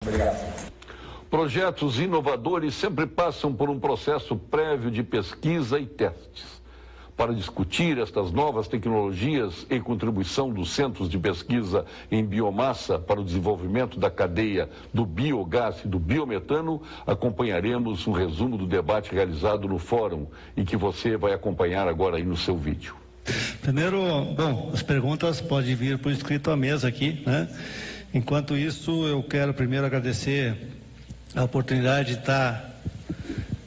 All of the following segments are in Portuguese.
Obrigado. Projetos inovadores sempre passam por um processo prévio de pesquisa e testes. Para discutir estas novas tecnologias e contribuição dos centros de pesquisa em biomassa para o desenvolvimento da cadeia do biogás e do biometano, acompanharemos um resumo do debate realizado no fórum e que você vai acompanhar agora aí no seu vídeo. Primeiro, bom, as perguntas podem vir por escrito à mesa aqui, né? Enquanto isso, eu quero primeiro agradecer a oportunidade de estar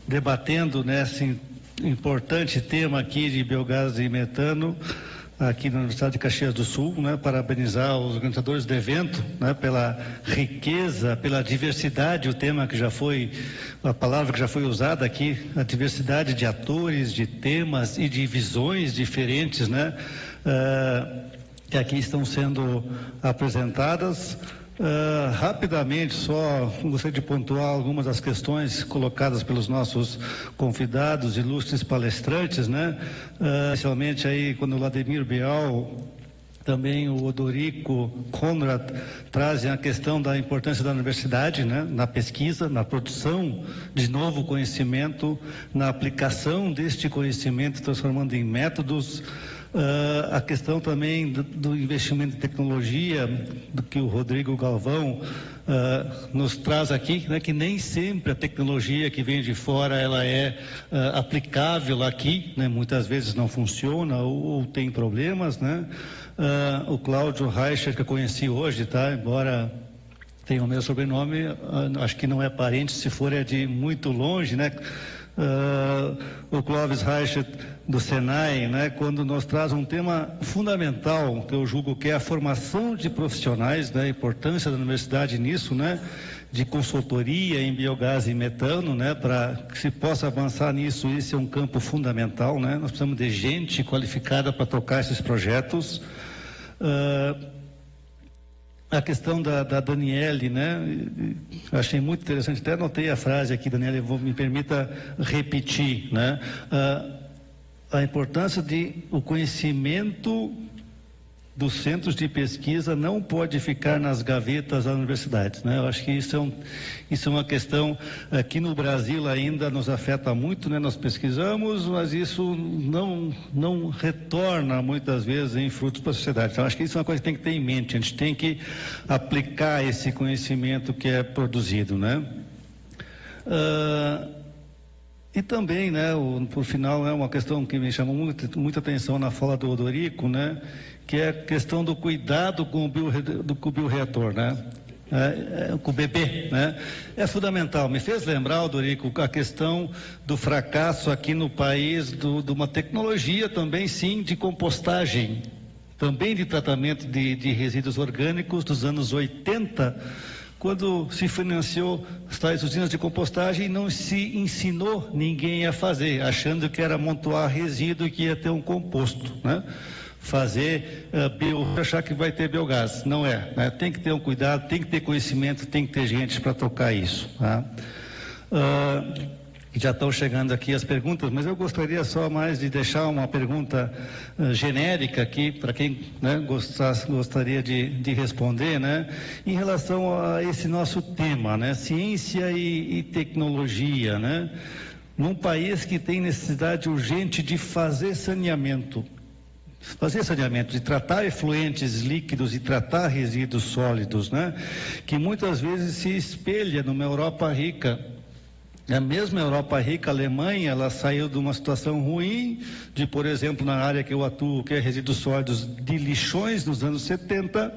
debatendo nesse importante tema aqui de biogás e metano aqui na Universidade de Caxias do Sul, né? Parabenizar os organizadores do evento, né? Pela riqueza, pela diversidade, o tema que já foi, a palavra que já foi usada aqui, a diversidade de atores, de temas e de visões diferentes, né? Que aqui estão sendo apresentadas. Rapidamente, só gostaria de pontuar algumas das questões colocadas pelos nossos convidados, ilustres palestrantes, né? Especialmente aí quando o Vladimir Bial, também o Odorico Conrad trazem a questão da importância da universidade, né? Na pesquisa, na produção de novo conhecimento, na aplicação deste conhecimento, transformando em métodos. A questão também do investimento em tecnologia, do que o Rodrigo Galvão nos traz aqui, né, que nem sempre a tecnologia que vem de fora ela é aplicável aqui, né, muitas vezes não funciona ou tem problemas, né? O Cláudio Reicher, que eu conheci hoje, tá? Embora tenha o meu sobrenome, acho que não é parente, se for é de muito longe, né? O Clóvis Reichert do Senai, né, quando nos traz um tema fundamental, que eu julgo que é a formação de profissionais, né, a importância da universidade nisso, né, de consultoria em biogás e metano, né, para que se possa avançar nisso. Esse é um campo fundamental, né, nós precisamos de gente qualificada para tocar esses projetos. A questão da Daniele, né? Achei muito interessante, até anotei a frase aqui, Daniele, me permita repetir, né? A importância de o conhecimento dos centros de pesquisa não pode ficar nas gavetas das universidades, né? Eu acho que isso é uma questão aqui no Brasil ainda nos afeta muito, né? Nós pesquisamos, mas isso não retorna muitas vezes em frutos para a sociedade. Então, acho que isso é uma coisa que tem que ter em mente. A gente tem que aplicar esse conhecimento que é produzido, né? E também, né, por final, é uma questão que me chamou muita atenção na fala do Odorico, né, que é a questão do cuidado com o bioreator, né, com o bebê, né, é fundamental. Me fez lembrar, Odorico, a questão do fracasso aqui no país de uma tecnologia também, sim, de compostagem, também de tratamento de resíduos orgânicos dos anos 80, quando se financiou as tais usinas de compostagem, não se ensinou ninguém a fazer, achando que era amontoar resíduo e que ia ter um composto, né? Fazer achar que vai ter biogás. Não é, né? Tem que ter um cuidado, tem que ter conhecimento, tem que ter gente para tocar isso, tá? Já estão chegando aqui as perguntas, mas eu gostaria só mais de deixar uma pergunta genérica aqui, para quem, né, gostaria de responder, né, em relação a esse nosso tema, né, ciência e tecnologia, né, num país que tem necessidade urgente de fazer saneamento, de tratar efluentes líquidos e tratar resíduos sólidos, né, que muitas vezes se espelha numa Europa rica. A mesma Europa rica, a Alemanha, ela saiu de uma situação ruim, de, por exemplo, na área que eu atuo, que é resíduos sólidos de lixões nos anos 70,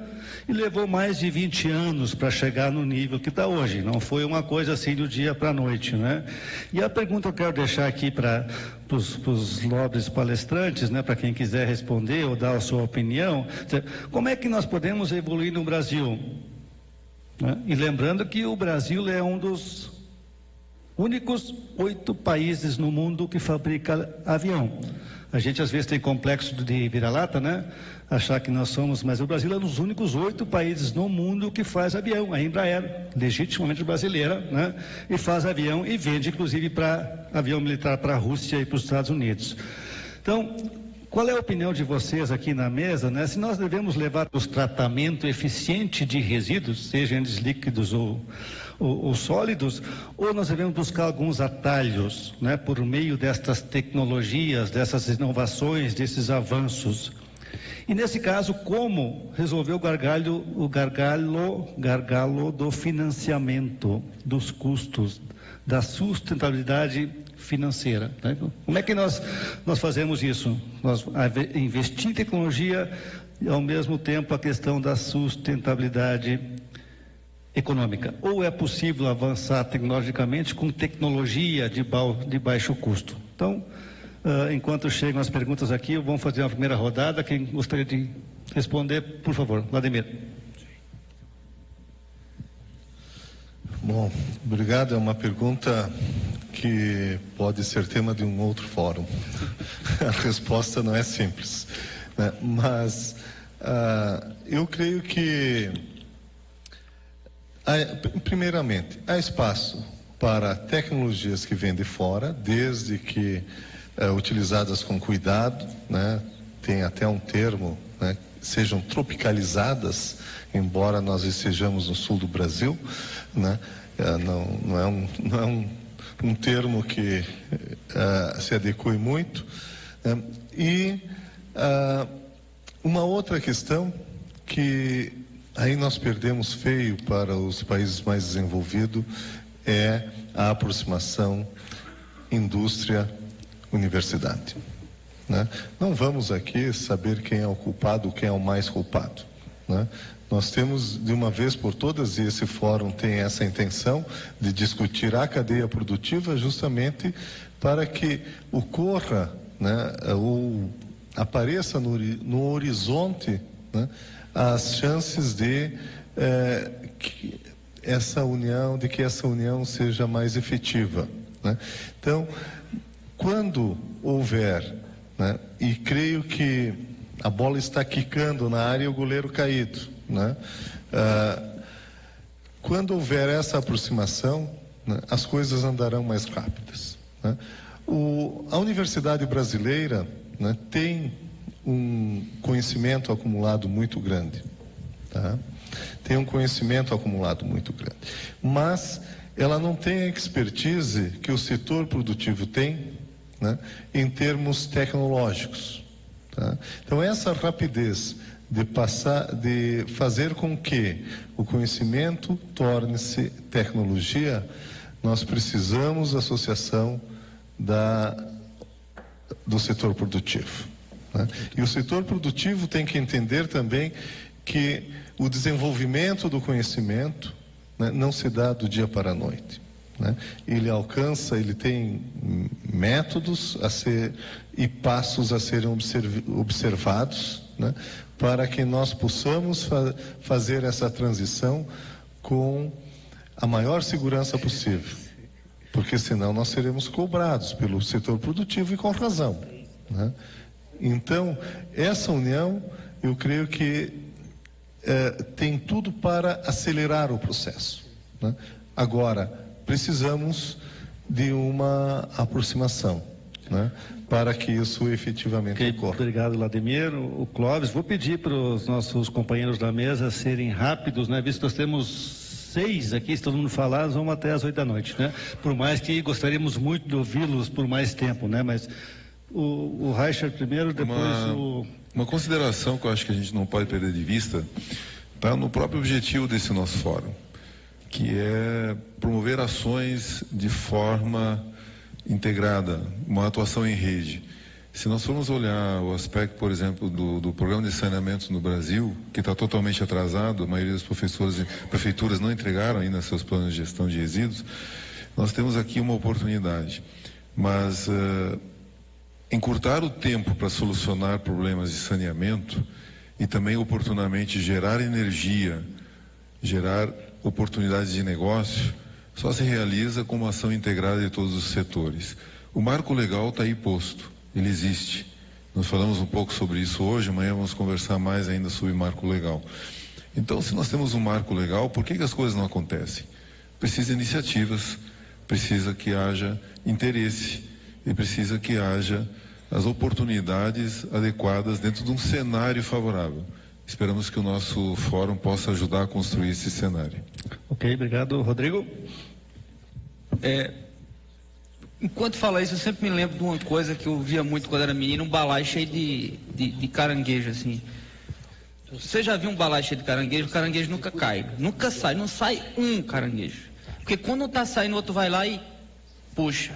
e levou mais de 20 anos para chegar no nível que está hoje. Não foi uma coisa assim do dia para a noite, né? E a pergunta que eu quero deixar aqui para os nobres palestrantes, né, para quem quiser responder ou dar a sua opinião, como é que nós podemos evoluir no Brasil? Né? E lembrando que o Brasil é um dos únicos 8 países no mundo que fabrica avião. A gente às vezes tem complexo de vira-lata, né? Achar que nós somos, mas o Brasil é um dos únicos 8 países no mundo que faz avião. A Embraer, legitimamente brasileira, né? E faz avião e vende inclusive para avião militar para a Rússia e para os Estados Unidos. Então, Qual é a opinião de vocês aqui na mesa, né? Se nós devemos levar o tratamento eficiente de resíduos, sejam eles líquidos ou sólidos, ou nós devemos buscar alguns atalhos, né? Por meio destas tecnologias, dessas inovações, desses avanços. E nesse caso, como resolver o gargalo do financiamento, dos custos, da sustentabilidade financeira, né? Como é que nós fazemos isso? Nós investir em tecnologia e ao mesmo tempo a questão da sustentabilidade econômica. Ou é possível avançar tecnologicamente com tecnologia de baixo custo? Então, enquanto chegam as perguntas aqui, vamos fazer uma primeira rodada. Quem gostaria de responder, por favor, Vladimir. Bom, obrigado. É uma pergunta que pode ser tema de um outro fórum. A resposta não é simples, né? Mas eu creio que, primeiramente, há espaço para tecnologias que vêm de fora, desde que utilizadas com cuidado, né? Tem até um termo, né? Sejam tropicalizadas, embora nós estejamos no sul do Brasil, né? Não é um termo que se adeque muito, né? E uma outra questão que aí nós perdemos feio para os países mais desenvolvidos é a aproximação indústria-universidade, né? Não vamos aqui saber quem é o culpado, quem é o mais culpado, né? Nós temos de uma vez por todas, e esse fórum tem essa intenção de discutir a cadeia produtiva justamente para que ocorra, né, ou apareça no horizonte, né, as chances de que essa união seja mais efetiva, né? Então, quando houver, né, e creio que a bola está quicando na área e o goleiro caído, né? Quando houver essa aproximação, né, as coisas andarão mais rápidas, né? A Universidade Brasileira, né, tem um conhecimento acumulado muito grande, tá? Tem um conhecimento acumulado muito grande, mas ela não tem a expertise que o setor produtivo tem, né, em termos tecnológicos, tá? Então, essa rapidez de fazer com que o conhecimento torne-se tecnologia, nós precisamos da associação do setor produtivo, né? E o setor produtivo tem que entender também que o desenvolvimento do conhecimento, né, não se dá do dia para a noite, né? Ele tem métodos e passos a serem observados, né, para que nós possamos fazer essa transição com a maior segurança possível, porque senão nós seremos cobrados pelo setor produtivo e com razão, né? Então, essa união, eu creio que tem tudo para acelerar o processo, né? Agora, precisamos de uma aproximação, né, para que isso efetivamente ocorra. Obrigado, Vladimir. O Clóvis, vou pedir para os nossos companheiros da mesa serem rápidos, né, visto que nós temos 6 aqui, se todo mundo falar, nós vamos até as 8 da noite, né? Por mais que gostaríamos muito de ouvi-los por mais tempo, né? Mas o Reichert primeiro, depois Uma consideração que eu acho que a gente não pode perder de vista está no próprio objetivo desse nosso fórum, que é promover ações de forma integrada, uma atuação em rede. Se nós formos olhar o aspecto, por exemplo, do programa de saneamento no Brasil, que está totalmente atrasado, a maioria das prefeituras não entregaram ainda seus planos de gestão de resíduos, nós temos aqui uma oportunidade. Mas encurtar o tempo para solucionar problemas de saneamento e também oportunamente gerar energia, gerar oportunidades de negócio, só se realiza com uma ação integrada de todos os setores. O marco legal está aí posto, ele existe. Nós falamos um pouco sobre isso hoje, amanhã vamos conversar mais ainda sobre marco legal. Então, se nós temos um marco legal, por que as coisas não acontecem? Precisa de iniciativas, precisa que haja interesse e precisa que haja as oportunidades adequadas dentro de um cenário favorável. Esperamos que o nosso fórum possa ajudar a construir esse cenário. Ok, obrigado. Rodrigo? Enquanto fala isso, eu sempre me lembro de uma coisa que eu via muito quando era menino, um balaio cheio de caranguejo, assim. Você já viu um balaio cheio de caranguejo? O caranguejo nunca cai, nunca sai, não sai um caranguejo. Porque quando não está saindo, o outro vai lá e puxa.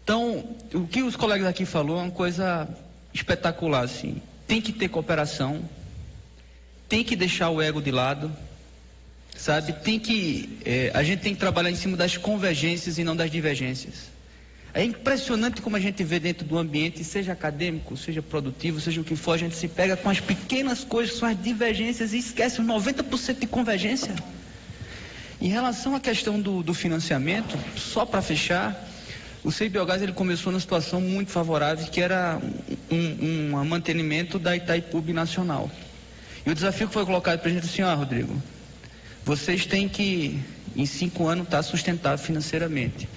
Então, o que os colegas aqui falaram é uma coisa espetacular, assim. Tem que ter cooperação, tem que deixar o ego de lado, sabe? A gente tem que trabalhar em cima das convergências e não das divergências. É impressionante como a gente vê dentro do ambiente, seja acadêmico, seja produtivo, seja o que for, a gente se pega com as pequenas coisas, que são as divergências, e esquece os 90% de convergência. Em relação à questão do financiamento, só para fechar, o CEI Biogás ele começou numa situação muito favorável, que era um mantenimento da Itaipu Nacional. E o desafio que foi colocado para a gente assim, Rodrigo, vocês têm que, em 5 anos, estar sustentável financeiramente.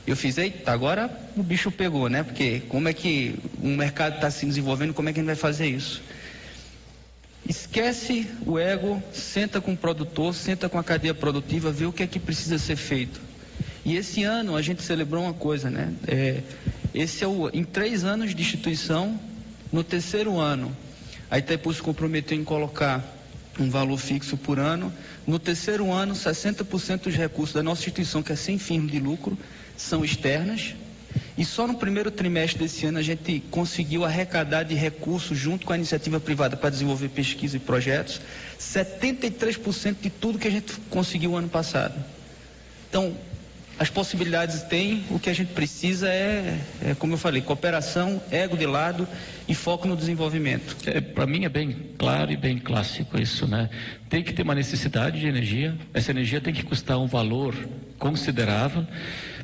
Eu fiz, eita, agora o bicho pegou, né? Porque como é que o mercado está se desenvolvendo, como é que a gente vai fazer isso? Esquece o ego, senta com o produtor, senta com a cadeia produtiva, vê o que é que precisa ser feito. E esse ano a gente celebrou uma coisa, né? Em 3 anos de instituição, no 3º ano, a Itaipu se comprometeu em colocar um valor fixo por ano. No 3º ano, 60% dos recursos da nossa instituição, que é sem fins de lucro, são externas. E só no 1º trimestre desse ano a gente conseguiu arrecadar de recursos junto com a iniciativa privada para desenvolver pesquisa e projetos, 73% de tudo que a gente conseguiu ano passado. Então, as possibilidades tem, o que a gente precisa como eu falei, cooperação, ego de lado e foco no desenvolvimento. Para mim é bem claro e bem clássico isso, né? Tem que ter uma necessidade de energia, essa energia tem que custar um valor considerável,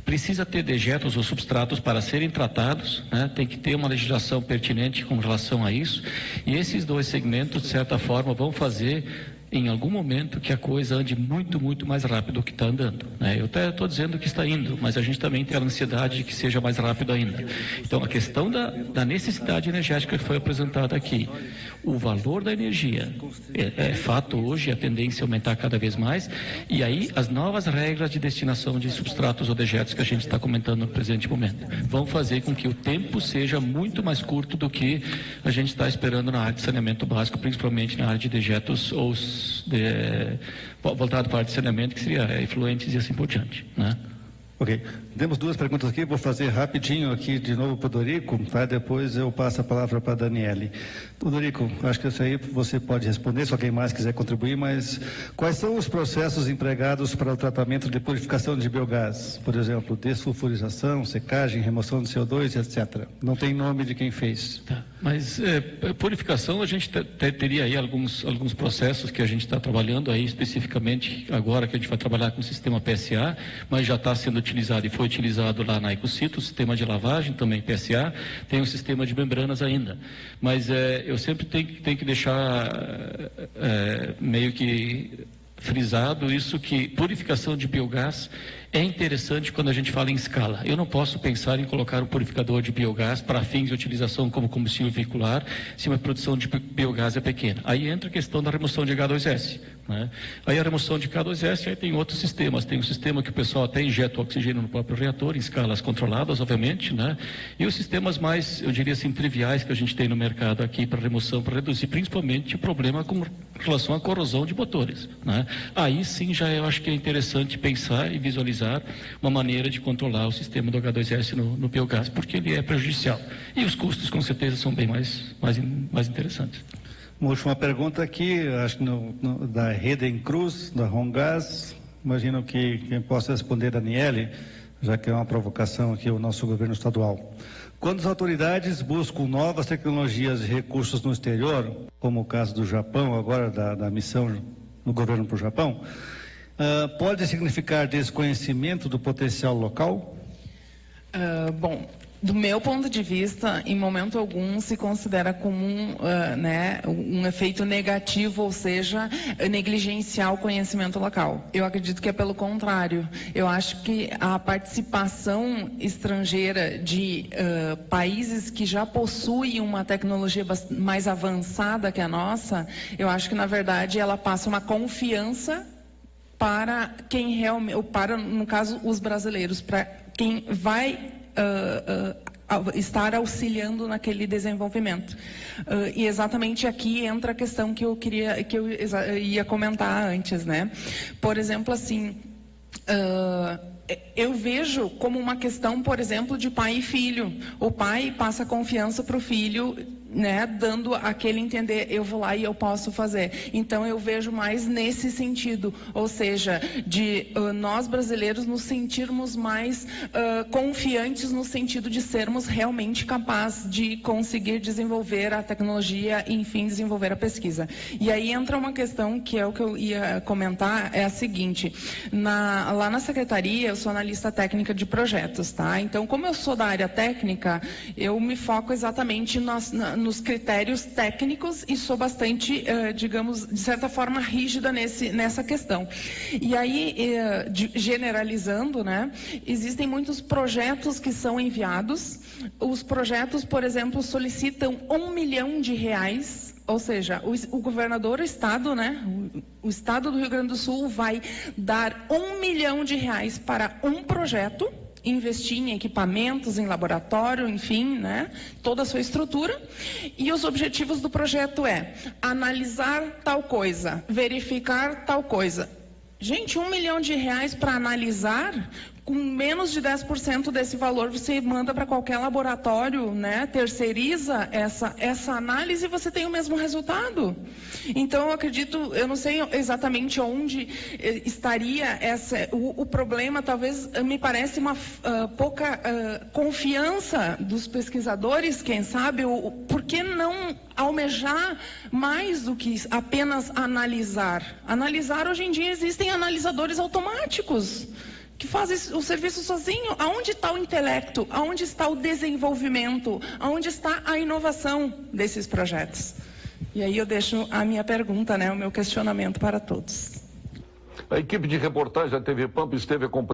precisa ter dejetos ou substratos para serem tratados, né? Tem que ter uma legislação pertinente com relação a isso, e esses 2 segmentos, de certa forma, vão fazer em algum momento que a coisa ande muito, muito mais rápido do que está andando, né? Eu até estou dizendo que está indo, mas a gente também tem a ansiedade de que seja mais rápido ainda. Então, a questão da necessidade energética que foi apresentada aqui, o valor da energia, é fato hoje, a tendência é aumentar cada vez mais, e aí as novas regras de destinação de substratos ou dejetos que a gente está comentando no presente momento, vão fazer com que o tempo seja muito mais curto do que a gente está esperando na área de saneamento básico, principalmente na área de dejetos ou voltado para a área de saneamento, que seria efluentes e assim por diante, né? Ok. Temos 2 perguntas aqui, vou fazer rapidinho aqui de novo para o Dorico, tá? Depois eu passo a palavra para a Daniele. Dorico, acho que isso aí você pode responder, se alguém mais quiser contribuir, mas quais são os processos empregados para o tratamento de purificação de biogás? Por exemplo, dessulfurização, secagem, remoção de CO2, etc. Não tem nome de quem fez. Tá. Mas purificação, a gente teria aí alguns processos que a gente está trabalhando aí especificamente agora, que a gente vai trabalhar com o sistema PSA, mas já está sendo utilizado e foi utilizado lá na Ecocito, o sistema de lavagem também PSA, tem um sistema de membranas ainda. Mas eu sempre tenho que deixar meio que frisado isso, que purificação de biogás é interessante quando a gente fala em escala. Eu não posso pensar em colocar um purificador de biogás para fins de utilização como combustível veicular se uma produção de biogás é pequena. Aí entra a questão da remoção de H2S, né? Aí a remoção de H2S, aí tem outros sistemas. Tem um sistema que o pessoal até injeta o oxigênio no próprio reator, em escalas controladas, obviamente, né? E os sistemas mais, eu diria assim, triviais que a gente tem no mercado aqui para remoção, para reduzir principalmente o problema com relação à corrosão de motores, né? Aí sim já eu acho que é interessante pensar e visualizar uma maneira de controlar o sistema do H2S no biogás, porque ele é prejudicial. E os custos, com certeza, são bem mais interessantes. Uma última pergunta aqui, acho que da Reden Cruz, da Romgás. Imagino que quem possa responder, Daniele, já que é uma provocação aqui ao nosso governo estadual. Quando as autoridades buscam novas tecnologias e recursos no exterior, como o caso do Japão, agora da missão no governo para o Japão, pode significar desconhecimento do potencial local? Bom, Do meu ponto de vista, em momento algum se considera comum um efeito negativo, ou seja, negligenciar o conhecimento local. Eu acredito que é pelo contrário. Eu acho que a participação estrangeira de países que já possuem uma tecnologia mais avançada que a nossa, eu acho que, na verdade, ela passa uma confiança para quem realmente, ou para, no caso, os brasileiros, para quem vai estar auxiliando naquele desenvolvimento. E exatamente aqui entra a questão que eu ia comentar antes, né? Por exemplo, assim, eu vejo como uma questão, por exemplo, de pai e filho. O pai passa confiança para o filho, né, dando aquele entender, eu vou lá e eu posso fazer. Então eu vejo mais nesse sentido, ou seja, de nós brasileiros nos sentirmos mais confiantes no sentido de sermos realmente capazes de conseguir desenvolver a tecnologia e, enfim, desenvolver a pesquisa. E aí entra uma questão que é o que eu ia comentar, é a seguinte: lá na secretaria eu sou analista técnica de projetos, tá? Então, como eu sou da área técnica, eu me foco exatamente nos critérios técnicos e sou bastante, digamos, de certa forma rígida nessa questão. E aí, generalizando, né, existem muitos projetos que são enviados. Os projetos, por exemplo, solicitam R$1 milhão, ou seja, o governador do estado, né, o estado do Rio Grande do Sul vai dar R$1 milhão para um projeto, investir em equipamentos, em laboratório, enfim, né, toda a sua estrutura. E os objetivos do projeto é analisar tal coisa, verificar tal coisa. Gente, R$1 milhão para analisar, com menos de 10% desse valor você manda para qualquer laboratório, né? Terceiriza essa análise e você tem o mesmo resultado. Então, eu acredito, eu não sei exatamente onde estaria o problema, talvez me parece uma pouca confiança dos pesquisadores, quem sabe, por que não almejar mais do que apenas analisar? Analisar, hoje em dia, existem analisadores automáticos que fazem o serviço sozinho. Aonde está o intelecto? Aonde está o desenvolvimento? Aonde está a inovação desses projetos? E aí eu deixo a minha pergunta, né, o meu questionamento para todos. A equipe de reportagem da TV Pampa esteve acompanhando